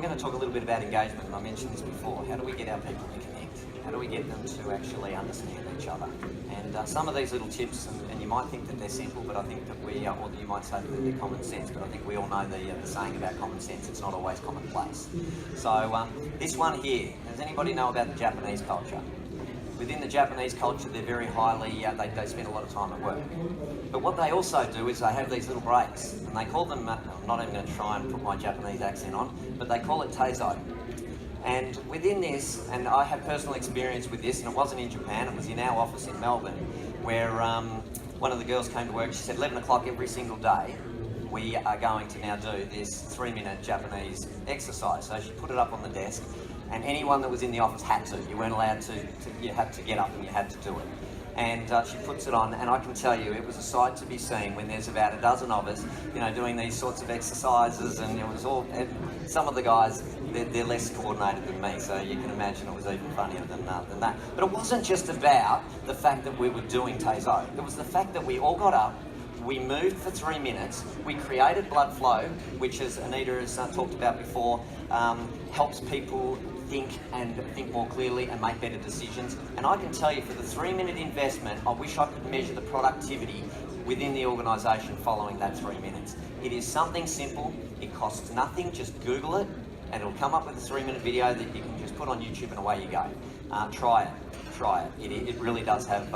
I'm going to talk a little bit about engagement, and I mentioned this before. How do we get our people to connect? How do we get them to actually understand each other? And some of these little tips, and you might think that they're simple, but I think that or you might say that they're common sense, but I think we all know the saying about common sense, it's not always commonplace. So this one here, does anybody know about the Japanese culture? Within the Japanese culture, they're very highly, they spend a lot of time at work. But what they also do is they have these little breaks, and they call them, I'm not even going to try and put my Japanese accent on, but they call it teizo. And within this, and I have personal experience with this, and it wasn't in Japan, it was in our office in Melbourne, where one of the girls came to work. She said 11 o'clock every single day, we are going to now do this 3-minute Japanese exercise. So she put it up on the desk, and anyone that was in the office had to. You weren't allowed to you had to get up and you had to do it. And she puts it on, and I can tell you, it was a sight to be seen when there's about a dozen of us, doing these sorts of exercises, and it was all, some of the guys, they're less coordinated than me, so you can imagine it was even funnier than that. But it wasn't just about the fact that we were doing teizo. It was the fact that we all got up, we moved for 3 minutes, we created blood flow, which, as Anita has talked about before, helps people think more clearly and make better decisions. And I can tell you, for the 3-minute investment, I wish I could measure the productivity within the organisation following that 3 minutes. It is something simple, it costs nothing, just Google it, and it'll come up with a 3-minute video that you can just put on YouTube and away you go. Try it. It really does have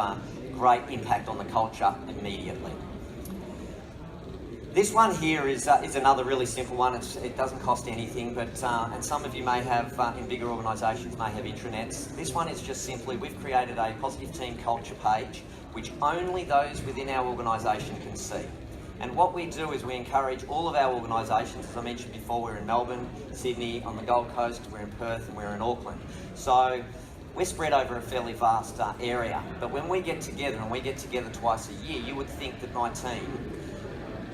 great impact on the culture immediately. This one here is another really simple one. It doesn't cost anything, but and some of you may have, in bigger organisations, may have intranets. This one is just simply, we've created a positive team culture page, which only those within our organisation can see. And what we do is we encourage all of our organisations. As I mentioned before, we're in Melbourne, Sydney, on the Gold Coast, we're in Perth, and we're in Auckland. So we're spread over a fairly vast area. But when we get together, and we get together twice a year, you would think that my team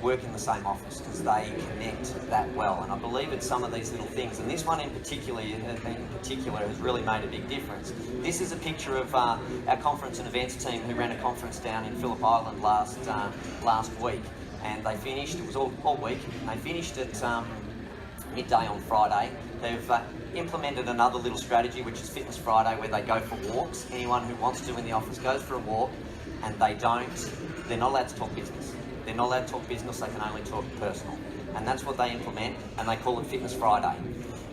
work in the same office because they connect that well. And I believe it's some of these little things, and this one in particular has really made a big difference. This is a picture of our conference and events team who ran a conference down in Phillip Island last week, and they finished, it was all week, and they finished at midday on Friday. They've implemented another little strategy, which is Fitness Friday, where they go for walks. Anyone who wants to in the office goes for a walk, and they're not allowed to talk business. They're not allowed to talk business, they can only talk personal. And that's what they implement, and they call it Fitness Friday.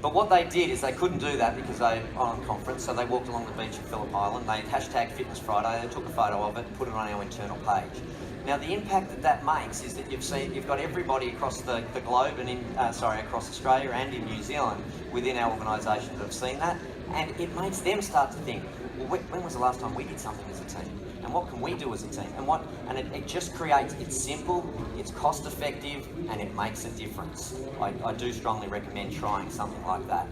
But what they did is they couldn't do that because they were on conference, so they walked along the beach at Phillip Island, they hashtag Fitness Friday, they took a photo of it and put it on our internal page. Now the impact that makes is that you've got everybody across the globe and across Australia and in New Zealand within our organisation that have seen that, and it makes them start to think, well, when was the last time we did something as a team? And what can we do as a team? And it just creates, it's simple, it's cost effective, and it makes a difference. I do strongly recommend trying something like that.